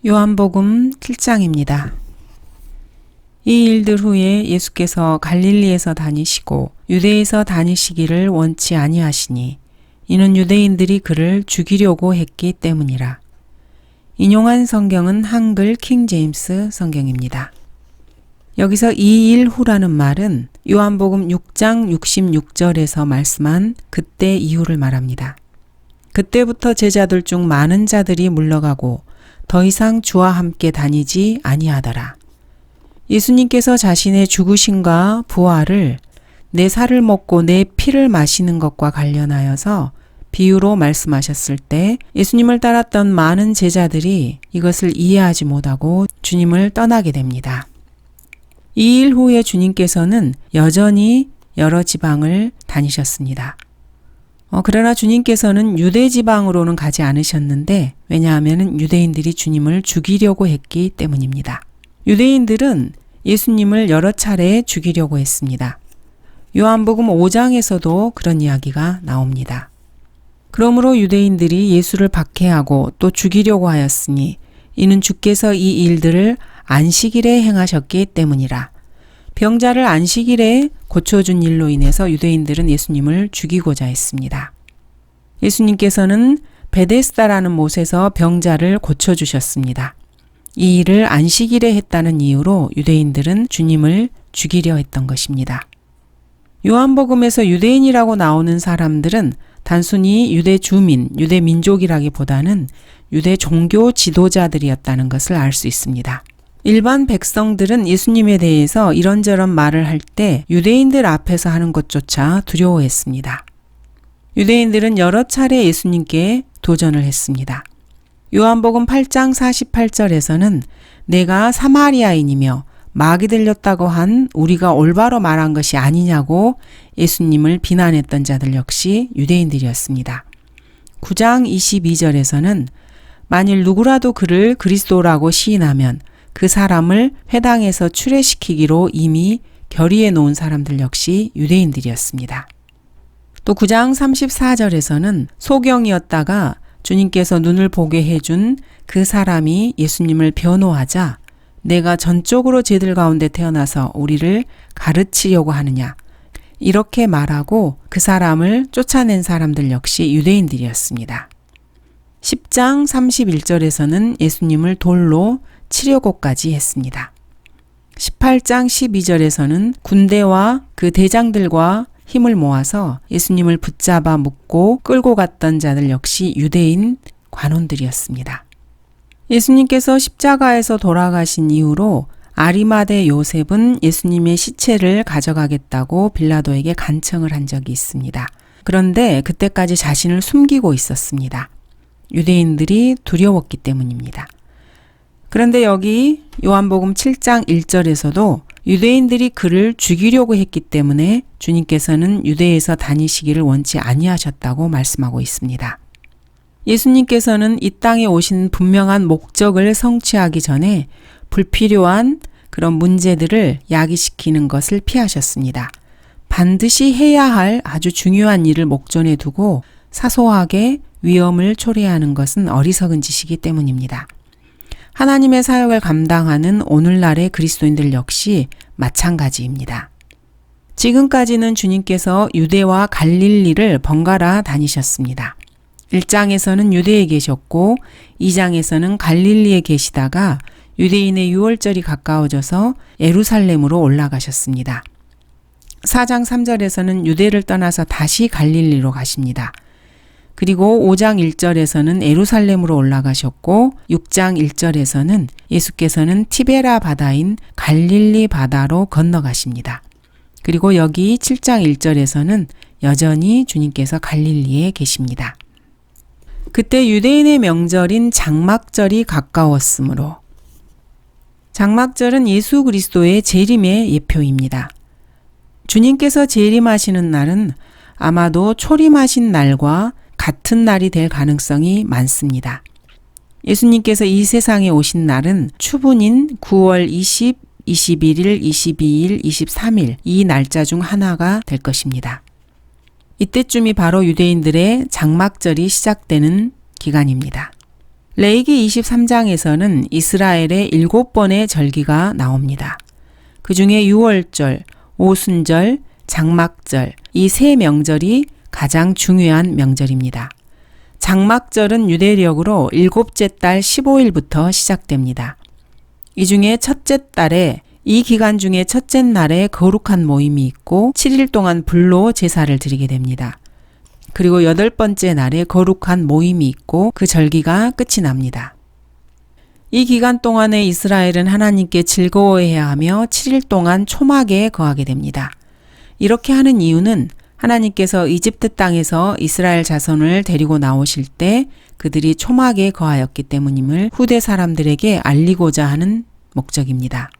요한복음 7장입니다. 이 일들 후에 예수께서 갈릴리에서 다니시고 유대에서 다니시기를 원치 아니하시니 이는 유대인들이 그를 죽이려고 했기 때문이라. 인용한 성경은 한글 킹 제임스 성경입니다. 여기서 이 일 후라는 말은 요한복음 6장 66절에서 말씀한 그때 이후를 말합니다. 그때부터 제자들 중 많은 자들이 물러가고 더 이상 주와 함께 다니지 아니하더라. 예수님께서 자신의 죽으심과 부활을 내 살을 먹고 내 피를 마시는 것과 관련하여서 비유로 말씀하셨을 때 예수님을 따랐던 많은 제자들이 이것을 이해하지 못하고 주님을 떠나게 됩니다. 이 일 후에 주님께서는 여전히 여러 지방을 다니셨습니다. 그러나 주님께서는 유대 지방으로는 가지 않으셨는데 왜냐하면 유대인들이 주님을 죽이려고 했기 때문입니다. 유대인들은 예수님을 여러 차례 죽이려고 했습니다. 요한복음 5장에서도 그런 이야기가 나옵니다. 그러므로 유대인들이 예수를 박해하고 또 죽이려고 하였으니 이는 주께서 이 일들을 안식일에 행하셨기 때문이라. 병자를 안식일에 고쳐준 일로 인해서 유대인들은 예수님을 죽이고자 했습니다. 예수님께서는 베데스다라는 못에서 병자를 고쳐주셨습니다. 이 일을 안식일에 했다는 이유로 유대인들은 주님을 죽이려 했던 것입니다. 요한복음에서 유대인이라고 나오는 사람들은 단순히 유대 주민, 유대 민족이라기보다는 유대 종교 지도자들이었다는 것을 알 수 있습니다. 일반 백성들은 예수님에 대해서 이런저런 말을 할 때 유대인들 앞에서 하는 것조차 두려워했습니다. 유대인들은 여러 차례 예수님께 도전을 했습니다. 요한복음 8장 48절에서는 내가 사마리아인이며 마귀 들렸다고 한 우리가 올바로 말한 것이 아니냐고 예수님을 비난했던 자들 역시 유대인들이었습니다. 9장 22절에서는 만일 누구라도 그를 그리스도라고 시인하면 그 사람을 회당에서 출애시키기로 이미 결의해 놓은 사람들 역시 유대인들이었습니다. 또 9장 34절에서는 소경이었다가 주님께서 눈을 보게 해준 그 사람이 예수님을 변호하자 내가 전적으로 쟤들 가운데 태어나서 우리를 가르치려고 하느냐 이렇게 말하고 그 사람을 쫓아낸 사람들 역시 유대인들이었습니다. 10장 31절에서는 예수님을 돌로 치려고까지 했습니다. 18장 12절에서는 군대와 그 대장들과 힘을 모아서 예수님을 붙잡아 묶고 끌고 갔던 자들 역시 유대인 관원들이었습니다. 예수님께서 십자가에서 돌아가신 이후로 아리마대 요셉은 예수님의 시체를 가져가겠다고 빌라도에게 간청을 한 적이 있습니다. 그런데 그때까지 자신을 숨기고 있었습니다. 유대인들이 두려웠기 때문입니다. 그런데 여기 요한복음 7장 1절에서도 유대인들이 그를 죽이려고 했기 때문에 주님께서는 유대에서 다니시기를 원치 아니하셨다고 말씀하고 있습니다. 예수님께서는 이 땅에 오신 분명한 목적을 성취하기 전에 불필요한 그런 문제들을 야기시키는 것을 피하셨습니다. 반드시 해야 할 아주 중요한 일을 목전에 두고 사소하게 위험을 초래하는 것은 어리석은 짓이기 때문입니다. 하나님의 사역을 감당하는 오늘날의 그리스도인들 역시 마찬가지입니다. 지금까지는 주님께서 유대와 갈릴리를 번갈아 다니셨습니다. 1장에서는 유대에 계셨고 2장에서는 갈릴리에 계시다가 유대인의 유월절이 가까워져서 예루살렘으로 올라가셨습니다. 4장 3절에서는 유대를 떠나서 다시 갈릴리로 가십니다. 그리고 5장 1절에서는 예루살렘으로 올라가셨고 6장 1절에서는 예수께서는 티베라 바다인 갈릴리 바다로 건너가십니다. 그리고 여기 7장 1절에서는 여전히 주님께서 갈릴리에 계십니다. 그때 유대인의 명절인 장막절이 가까웠으므로 장막절은 예수 그리스도의 재림의 예표입니다. 주님께서 재림하시는 날은 아마도 초림하신 날과 같은 날이 될 가능성이 많습니다. 예수님께서 이 세상에 오신 날은 추분인 9월 20, 21일, 22일, 23일 이 날짜 중 하나가 될 것입니다. 이때쯤이 바로 유대인들의 장막절이 시작되는 기간입니다. 레위기 23장에서는 이스라엘의 7번의 절기가 나옵니다. 그 중에 유월절, 오순절, 장막절 이 세 명절이 가장 중요한 명절입니다. 장막절은 유대력으로 7째 달 15일부터 시작됩니다. 이 중에 첫째 달에 이 기간 중에 첫째 날에 거룩한 모임이 있고 7일 동안 불로 제사를 드리게 됩니다. 그리고 8번째 날에 거룩한 모임이 있고 그 절기가 끝이 납니다. 이 기간 동안에 이스라엘은 하나님께 즐거워해야 하며 7일 동안 초막에 거하게 됩니다. 이렇게 하는 이유는 하나님께서 이집트 땅에서 이스라엘 자손을 데리고 나오실 때 그들이 초막에 거하였기 때문임을 후대 사람들에게 알리고자 하는 목적입니다.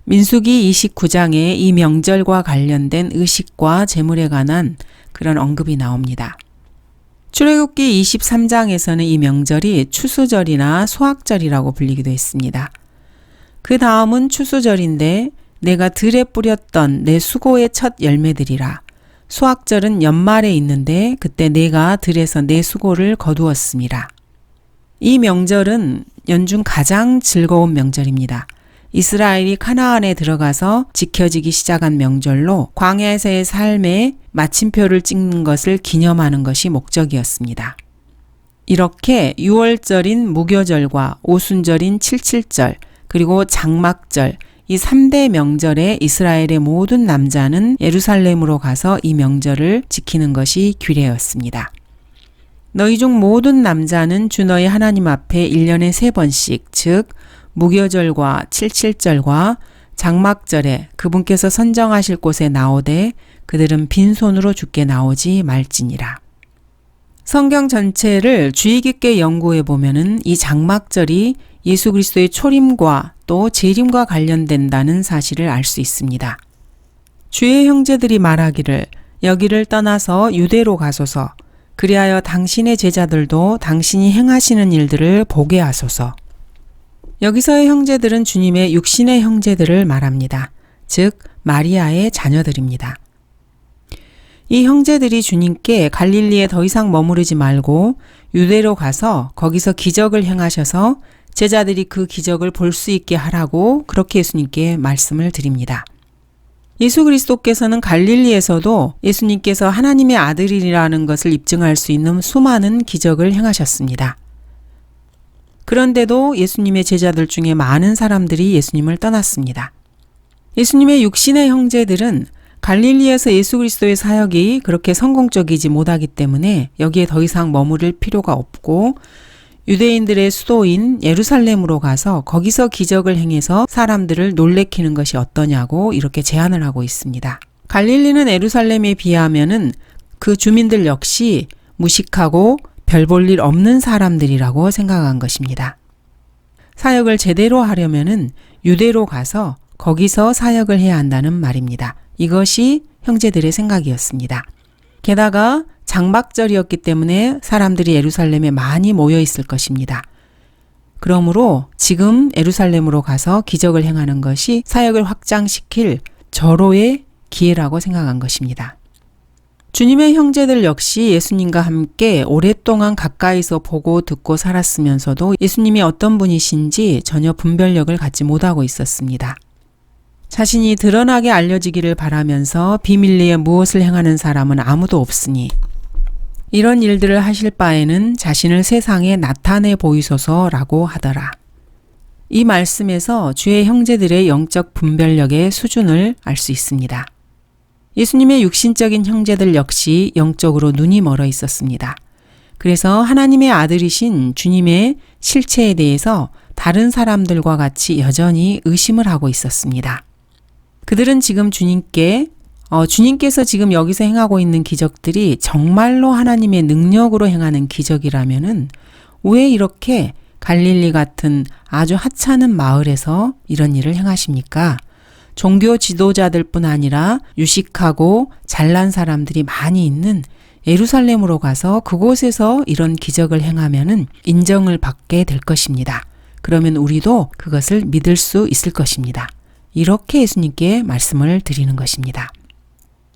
민수기 29장에 이 명절과 관련된 의식과 제물에 관한 그런 언급이 나옵니다. 출애굽기 23장에서는 이 명절이 추수절이나 수확절이라고 불리기도 했습니다. 그 다음은 추수절인데 내가 들에 뿌렸던 내 수고의 첫 열매들이라. 수확절은 연말에 있는데 그때 내가 들에서 내 수고를 거두었음이라. 이 명절은 연중 가장 즐거운 명절입니다. 이스라엘이 카나안에 들어가서 지켜지기 시작한 명절로 광야에서의 삶에 마침표를 찍는 것을 기념하는 것이 목적이었습니다. 이렇게 6월절인 무교절과 오순절인 칠칠절 그리고 장막절 이 3대 명절에 이스라엘의 모든 남자는 예루살렘으로 가서 이 명절을 지키는 것이 규례였습니다. 너희 중 모든 남자는 주 너희 하나님 앞에 1년에 3번씩 즉 무교절과 칠칠절과 장막절에 그분께서 선정하실 곳에 나오되 그들은 빈손으로 주께 나오지 말지니라. 성경 전체를 주의 깊게 연구해 보면은 이 장막절이 예수 그리스도의 초림과 또 재림과 관련된다는 사실을 알 수 있습니다. 주의 형제들이 말하기를 여기를 떠나서 유대로 가소서 그리하여 당신의 제자들도 당신이 행하시는 일들을 보게 하소서. 여기서의 형제들은 주님의 육신의 형제들을 말합니다. 즉 마리아의 자녀들입니다. 이 형제들이 주님께 갈릴리에 더 이상 머무르지 말고 유대로 가서 거기서 기적을 행하셔서 제자들이 그 기적을 볼 수 있게 하라고 그렇게 예수님께 말씀을 드립니다. 예수 그리스도께서는 갈릴리에서도 예수님께서 하나님의 아들이라는 것을 입증할 수 있는 수많은 기적을 행하셨습니다. 그런데도 예수님의 제자들 중에 많은 사람들이 예수님을 떠났습니다. 예수님의 육신의 형제들은 갈릴리에서 예수 그리스도의 사역이 그렇게 성공적이지 못하기 때문에 여기에 더 이상 머무를 필요가 없고 유대인들의 수도인 예루살렘으로 가서 거기서 기적을 행해서 사람들을 놀래키는 것이 어떠냐고 이렇게 제안을 하고 있습니다. 갈릴리는 예루살렘에 비하면은 그 주민들 역시 무식하고 별 볼 일 없는 사람들이라고 생각한 것입니다. 사역을 제대로 하려면은 유대로 가서 거기서 사역을 해야 한다는 말입니다. 이것이 형제들의 생각이었습니다. 게다가 장막절이었기 때문에 사람들이 예루살렘에 많이 모여 있을 것입니다. 그러므로 지금 예루살렘으로 가서 기적을 행하는 것이 사역을 확장시킬 절호의 기회라고 생각한 것입니다. 주님의 형제들 역시 예수님과 함께 오랫동안 가까이서 보고 듣고 살았으면서도 예수님이 어떤 분이신지 전혀 분별력을 갖지 못하고 있었습니다. 자신이 드러나게 알려지기를 바라면서 비밀리에 무엇을 행하는 사람은 아무도 없으니 이런 일들을 하실 바에는 자신을 세상에 나타내 보이소서라고 하더라. 이 말씀에서 주의 형제들의 영적 분별력의 수준을 알 수 있습니다. 예수님의 육신적인 형제들 역시 영적으로 눈이 멀어 있었습니다. 그래서 하나님의 아들이신 주님의 실체에 대해서 다른 사람들과 같이 여전히 의심을 하고 있었습니다. 그들은 지금 주님께서 지금 여기서 행하고 있는 기적들이 정말로 하나님의 능력으로 행하는 기적이라면은 왜 이렇게 갈릴리 같은 아주 하찮은 마을에서 이런 일을 행하십니까? 종교 지도자들 뿐 아니라 유식하고 잘난 사람들이 많이 있는 예루살렘으로 가서 그곳에서 이런 기적을 행하면은 인정을 받게 될 것입니다. 그러면 우리도 그것을 믿을 수 있을 것입니다. 이렇게 예수님께 말씀을 드리는 것입니다.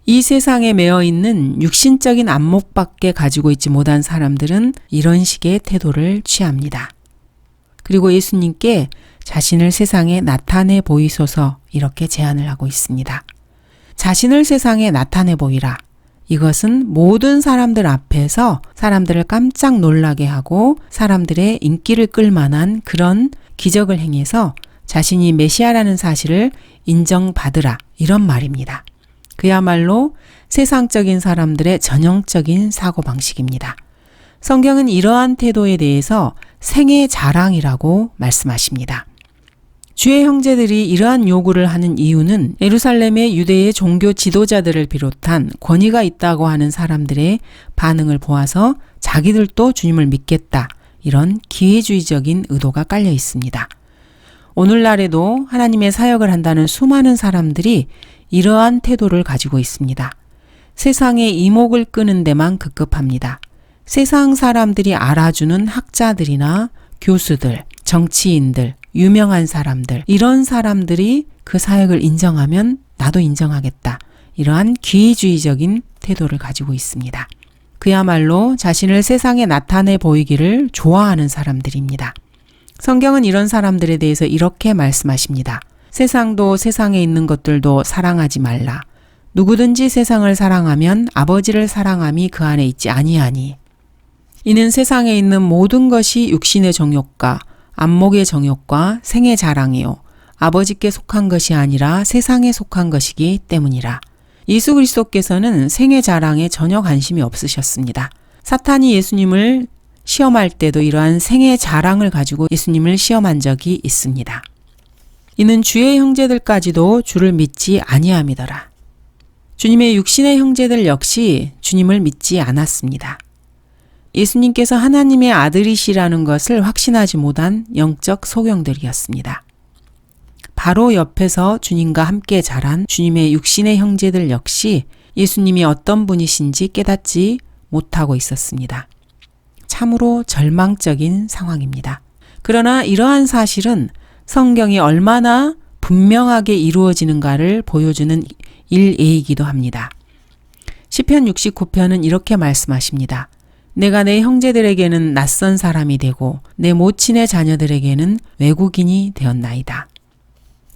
이 세상에 매여 있는 육신적인 안목밖에 가지고 있지 못한 사람들은 이런 식의 태도를 취합니다. 그리고 예수님께 자신을 세상에 나타내 보이소서 이렇게 제안을 하고 있습니다. 자신을 세상에 나타내 보이라. 이것은 모든 사람들 앞에서 사람들을 깜짝 놀라게 하고 사람들의 인기를 끌 만한 그런 기적을 행해서 자신이 메시아라는 사실을 인정받으라 이런 말입니다. 그야말로 세상적인 사람들의 전형적인 사고방식입니다. 성경은 이러한 태도에 대해서 생애 자랑이라고 말씀하십니다. 주의 형제들이 이러한 요구를 하는 이유는 예루살렘의 유대의 종교 지도자들을 비롯한 권위가 있다고 하는 사람들의 반응을 보아서 자기들도 주님을 믿겠다. 이런 기회주의적인 의도가 깔려 있습니다. 오늘날에도 하나님의 사역을 한다는 수많은 사람들이 이러한 태도를 가지고 있습니다. 세상의 이목을 끄는 데만 급급합니다. 세상 사람들이 알아주는 학자들이나 교수들, 정치인들, 유명한 사람들, 이런 사람들이 그 사역을 인정하면 나도 인정하겠다. 이러한 기회주의적인 태도를 가지고 있습니다. 그야말로 자신을 세상에 나타내 보이기를 좋아하는 사람들입니다. 성경은 이런 사람들에 대해서 이렇게 말씀하십니다. 세상도 세상에 있는 것들도 사랑하지 말라. 누구든지 세상을 사랑하면 아버지를 사랑함이 그 안에 있지 아니하니. 이는 세상에 있는 모든 것이 육신의 정욕과 안목의 정욕과 생의 자랑이요 아버지께 속한 것이 아니라 세상에 속한 것이기 때문이라. 예수 그리스도께서는 생의 자랑에 전혀 관심이 없으셨습니다. 사탄이 예수님을 시험할 때도 이러한 생의 자랑을 가지고 예수님을 시험한 적이 있습니다. 이는 주의 형제들까지도 주를 믿지 아니함이더라. 주님의 육신의 형제들 역시 주님을 믿지 않았습니다. 예수님께서 하나님의 아들이시라는 것을 확신하지 못한 영적 소경들이었습니다. 바로 옆에서 주님과 함께 자란 주님의 육신의 형제들 역시 예수님이 어떤 분이신지 깨닫지 못하고 있었습니다. 참으로 절망적인 상황입니다. 그러나 이러한 사실은 성경이 얼마나 분명하게 이루어지는가를 보여주는 일예이기도 합니다. 시편 69편은 이렇게 말씀하십니다. 내가 내 형제들에게는 낯선 사람이 되고 내 모친의 자녀들에게는 외국인이 되었나이다.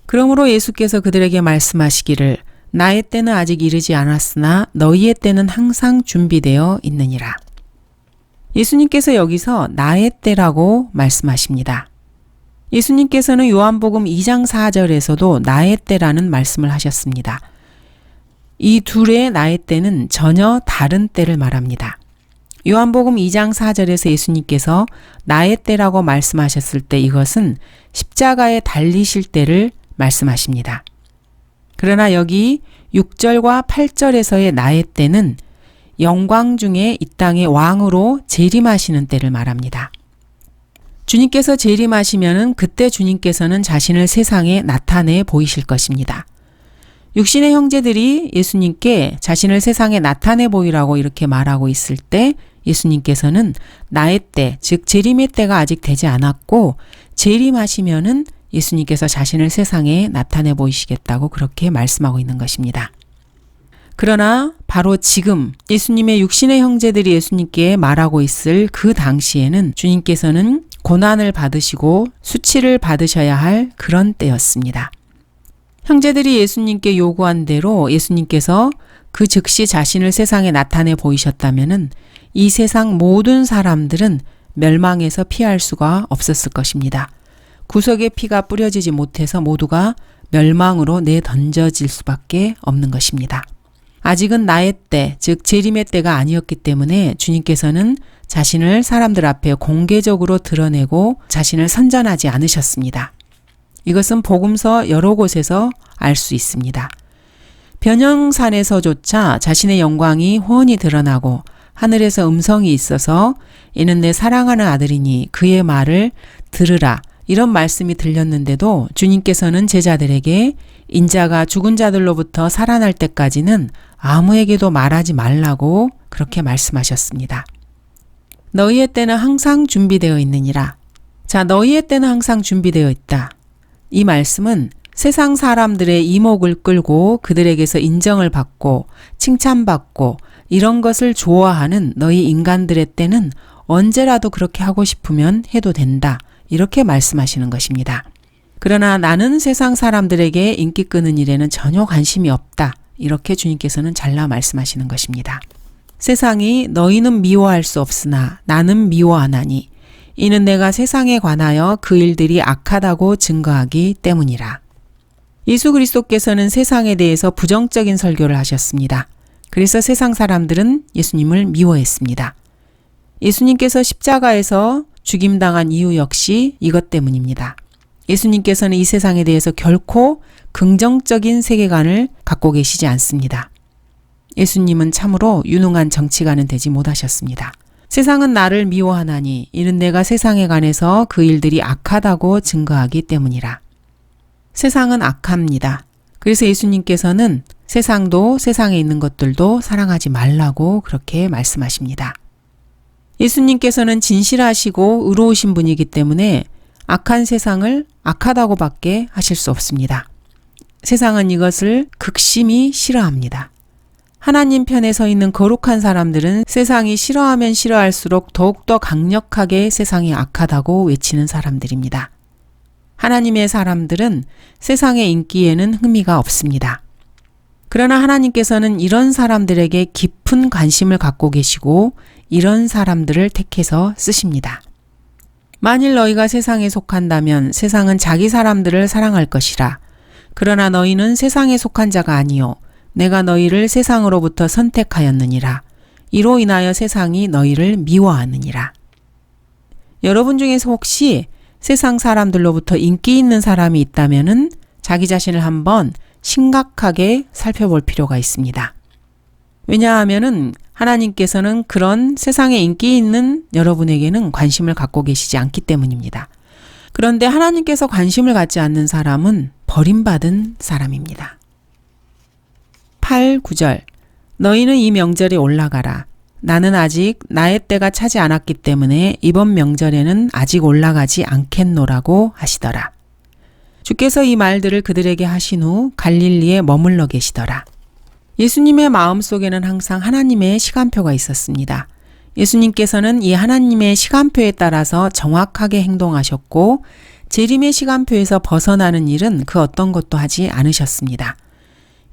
그러므로 예수께서 그들에게 말씀하시기를 나의 때는 아직 이르지 않았으나 너희의 때는 항상 준비되어 있느니라. 예수님께서 여기서 나의 때라고 말씀하십니다. 예수님께서는 요한복음 2장 4절에서도 나의 때라는 말씀을 하셨습니다. 이 둘의 나의 때는 전혀 다른 때를 말합니다. 요한복음 2장 4절에서 예수님께서 나의 때라고 말씀하셨을 때 이것은 십자가에 달리실 때를 말씀하십니다. 그러나 여기 6절과 8절에서의 나의 때는 영광 중에 이 땅의 왕으로 재림하시는 때를 말합니다. 주님께서 재림하시면은 그때 주님께서는 자신을 세상에 나타내 보이실 것입니다. 육신의 형제들이 예수님께 자신을 세상에 나타내 보이라고 이렇게 말하고 있을 때 예수님께서는 나의 때, 즉 재림의 때가 아직 되지 않았고 재림하시면은 예수님께서 자신을 세상에 나타내 보이시겠다고 그렇게 말씀하고 있는 것입니다. 그러나 바로 지금 예수님의 육신의 형제들이 예수님께 말하고 있을 그 당시에는 주님께서는 고난을 받으시고 수치를 받으셔야 할 그런 때였습니다. 형제들이 예수님께 요구한 대로 예수님께서 그 즉시 자신을 세상에 나타내 보이셨다면은 이 세상 모든 사람들은 멸망에서 피할 수가 없었을 것입니다. 구석에 피가 뿌려지지 못해서 모두가 멸망으로 내던져질 수밖에 없는 것입니다. 아직은 나의 때, 즉 재림의 때가 아니었기 때문에 주님께서는 자신을 사람들 앞에 공개적으로 드러내고 자신을 선전하지 않으셨습니다. 이것은 복음서 여러 곳에서 알 수 있습니다. 변형산에서조차 자신의 영광이 훤히 드러나고 하늘에서 음성이 있어서 이는 내 사랑하는 아들이니 그의 말을 들으라 이런 말씀이 들렸는데도 주님께서는 제자들에게 인자가 죽은 자들로부터 살아날 때까지는 아무에게도 말하지 말라고 그렇게 말씀하셨습니다. 너희의 때는 항상 준비되어 있느니라. 자, 너희의 때는 항상 준비되어 있다. 이 말씀은 세상 사람들의 이목을 끌고 그들에게서 인정을 받고 칭찬받고 이런 것을 좋아하는 너희 인간들의 때는 언제라도 그렇게 하고 싶으면 해도 된다. 이렇게 말씀하시는 것입니다. 그러나 나는 세상 사람들에게 인기 끄는 일에는 전혀 관심이 없다. 이렇게 주님께서는 잘라 말씀하시는 것입니다. 세상이 너희는 미워할 수 없으나 나는 미워하나니 이는 내가 세상에 관하여 그 일들이 악하다고 증거하기 때문이라. 예수 그리스도께서는 세상에 대해서 부정적인 설교를 하셨습니다. 그래서 세상 사람들은 예수님을 미워했습니다. 예수님께서 십자가에서 죽임당한 이유 역시 이것 때문입니다. 예수님께서는 이 세상에 대해서 결코 긍정적인 세계관을 갖고 계시지 않습니다. 예수님은 참으로 유능한 정치가는 되지 못하셨습니다. 세상은 나를 미워하나니 이는 내가 세상에 관해서 그 일들이 악하다고 증거하기 때문이라. 세상은 악합니다. 그래서 예수님께서는 세상도 세상에 있는 것들도 사랑하지 말라고 그렇게 말씀하십니다. 예수님께서는 진실하시고 의로우신 분이기 때문에 악한 세상을 악하다고밖에 하실 수 없습니다. 세상은 이것을 극심히 싫어합니다. 하나님 편에 서 있는 거룩한 사람들은 세상이 싫어하면 싫어할수록 더욱더 강력하게 세상이 악하다고 외치는 사람들입니다. 하나님의 사람들은 세상의 인기에는 흥미가 없습니다. 그러나 하나님께서는 이런 사람들에게 깊은 관심을 갖고 계시고 이런 사람들을 택해서 쓰십니다. 만일 너희가 세상에 속한다면 세상은 자기 사람들을 사랑할 것이라. 그러나 너희는 세상에 속한 자가 아니요 내가 너희를 세상으로부터 선택하였느니라. 이로 인하여 세상이 너희를 미워하느니라. 여러분 중에서 혹시 세상 사람들로부터 인기 있는 사람이 있다면은 자기 자신을 한번 심각하게 살펴볼 필요가 있습니다. 왜냐하면은 하나님께서는 그런 세상에 인기 있는 여러분에게는 관심을 갖고 계시지 않기 때문입니다. 그런데 하나님께서 관심을 갖지 않는 사람은 버림받은 사람입니다. 8, 9절 너희는 이 명절에 올라가라. 나는 아직 나의 때가 차지 않았기 때문에 이번 명절에는 아직 올라가지 않겠노라고 하시더라. 주께서 이 말들을 그들에게 하신 후 갈릴리에 머물러 계시더라. 예수님의 마음속에는 항상 하나님의 시간표가 있었습니다. 예수님께서는 이 하나님의 시간표에 따라서 정확하게 행동하셨고 재림의 시간표에서 벗어나는 일은 그 어떤 것도 하지 않으셨습니다.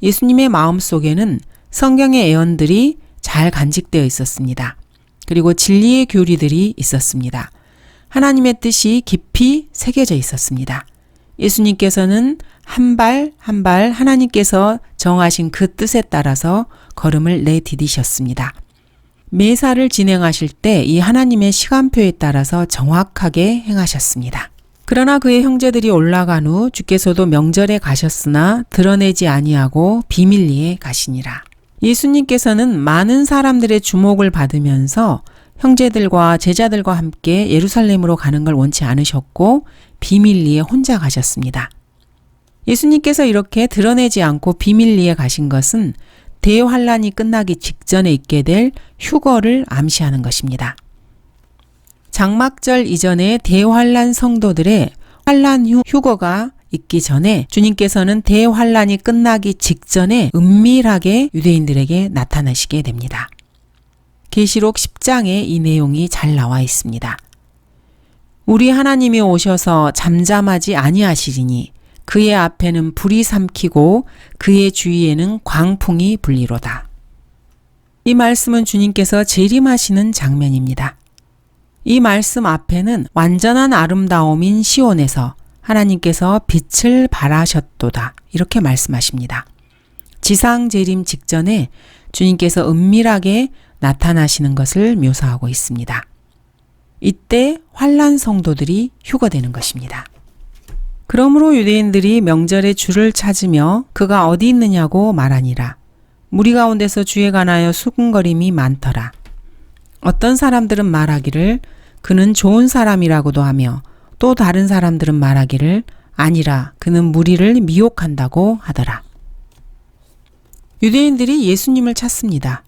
예수님의 마음속에는 성경의 예언들이 잘 간직되어 있었습니다. 그리고 진리의 교리들이 있었습니다. 하나님의 뜻이 깊이 새겨져 있었습니다. 예수님께서는 한 발 한 발 하나님께서 정하신 그 뜻에 따라서 걸음을 내디디셨습니다. 매사를 진행하실 때 이 하나님의 시간표에 따라서 정확하게 행하셨습니다. 그러나 그의 형제들이 올라간 후 주께서도 명절에 가셨으나 드러내지 아니하고 비밀리에 가시니라. 예수님께서는 많은 사람들의 주목을 받으면서 형제들과 제자들과 함께 예루살렘으로 가는 걸 원치 않으셨고 비밀리에 혼자 가셨습니다. 예수님께서 이렇게 드러내지 않고 비밀리에 가신 것은 대환란이 끝나기 직전에 있게 될 휴거를 암시하는 것입니다. 장막절 이전에 대환란 성도들의 환란 후 휴거가 있기 전에 주님께서는 대환란이 끝나기 직전에 은밀하게 유대인들에게 나타나시게 됩니다. 계시록 10장에 이 내용이 잘 나와 있습니다. 우리 하나님이 오셔서 잠잠하지 아니하시리니 그의 앞에는 불이 삼키고 그의 주위에는 광풍이 불리로다. 이 말씀은 주님께서 재림하시는 장면입니다. 이 말씀 앞에는 완전한 아름다움인 시온에서 하나님께서 빛을 발하셨도다. 이렇게 말씀하십니다. 지상 재림 직전에 주님께서 은밀하게 나타나시는 것을 묘사하고 있습니다. 이때 환난 성도들이 휴거되는 것입니다. 그러므로 유대인들이 명절에 주를 찾으며 그가 어디 있느냐고 말하니라. 무리 가운데서 주에 관하여 수군거림이 많더라. 어떤 사람들은 말하기를 그는 좋은 사람이라고도 하며 또 다른 사람들은 말하기를 아니라 그는 무리를 미혹한다고 하더라. 유대인들이 예수님을 찾습니다.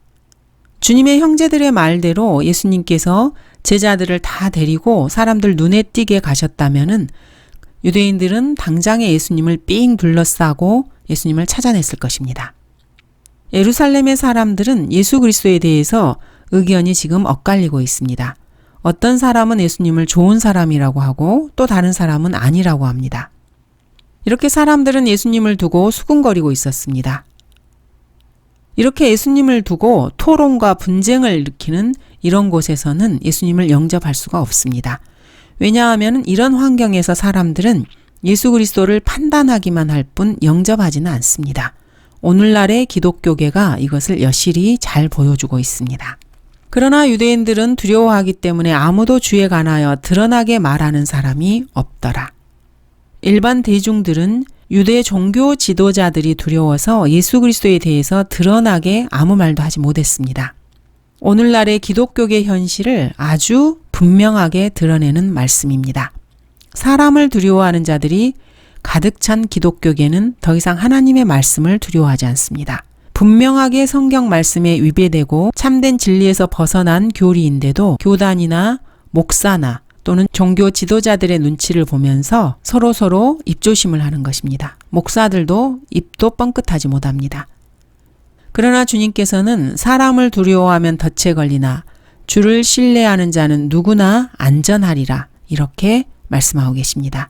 주님의 형제들의 말대로 예수님께서 제자들을 다 데리고 사람들 눈에 띄게 가셨다면은 유대인들은 당장에 예수님을 삥 둘러싸고 예수님을 찾아냈을 것입니다. 예루살렘의 사람들은 예수 그리스도에 대해서 의견이 지금 엇갈리고 있습니다. 어떤 사람은 예수님을 좋은 사람이라고 하고 또 다른 사람은 아니라고 합니다. 이렇게 사람들은 예수님을 두고 수군거리고 있었습니다. 이렇게 예수님을 두고 토론과 분쟁을 일으키는 이런 곳에서는 예수님을 영접할 수가 없습니다. 왜냐하면 이런 환경에서 사람들은 예수 그리스도를 판단하기만 할 뿐 영접하지는 않습니다. 오늘날의 기독교계가 이것을 여실히 잘 보여주고 있습니다. 그러나 유대인들은 두려워하기 때문에 아무도 주에 관하여 드러나게 말하는 사람이 없더라. 일반 대중들은 유대 종교 지도자들이 두려워서 예수 그리스도에 대해서 드러나게 아무 말도 하지 못했습니다. 오늘날의 기독교계 현실을 아주 분명하게 드러내는 말씀입니다. 사람을 두려워하는 자들이 가득 찬 기독교계는 더 이상 하나님의 말씀을 두려워하지 않습니다. 분명하게 성경 말씀에 위배되고 참된 진리에서 벗어난 교리인데도 교단이나 목사나 또는 종교 지도자들의 눈치를 보면서 서로 입조심을 하는 것입니다. 목사들도 입도 뻥끗하지 못합니다. 그러나 주님께서는 사람을 두려워하면 덫에 걸리나 주를 신뢰하는 자는 누구나 안전하리라 이렇게 말씀하고 계십니다.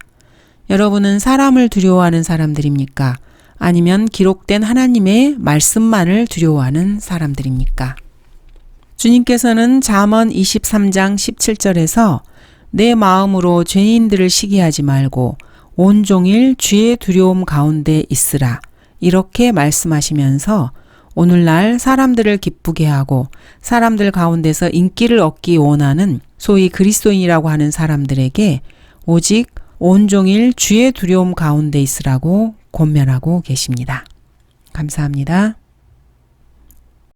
여러분은 사람을 두려워하는 사람들입니까? 아니면 기록된 하나님의 말씀만을 두려워하는 사람들입니까? 주님께서는 잠언 23장 17절에서 내 마음으로 죄인들을 시기하지 말고 온종일 주의 두려움 가운데 있으라 이렇게 말씀하시면서 오늘날 사람들을 기쁘게 하고 사람들 가운데서 인기를 얻기 원하는 소위 그리스도인이라고 하는 사람들에게 오직 온종일 주의 두려움 가운데 있으라고 권면하고 계십니다. 감사합니다.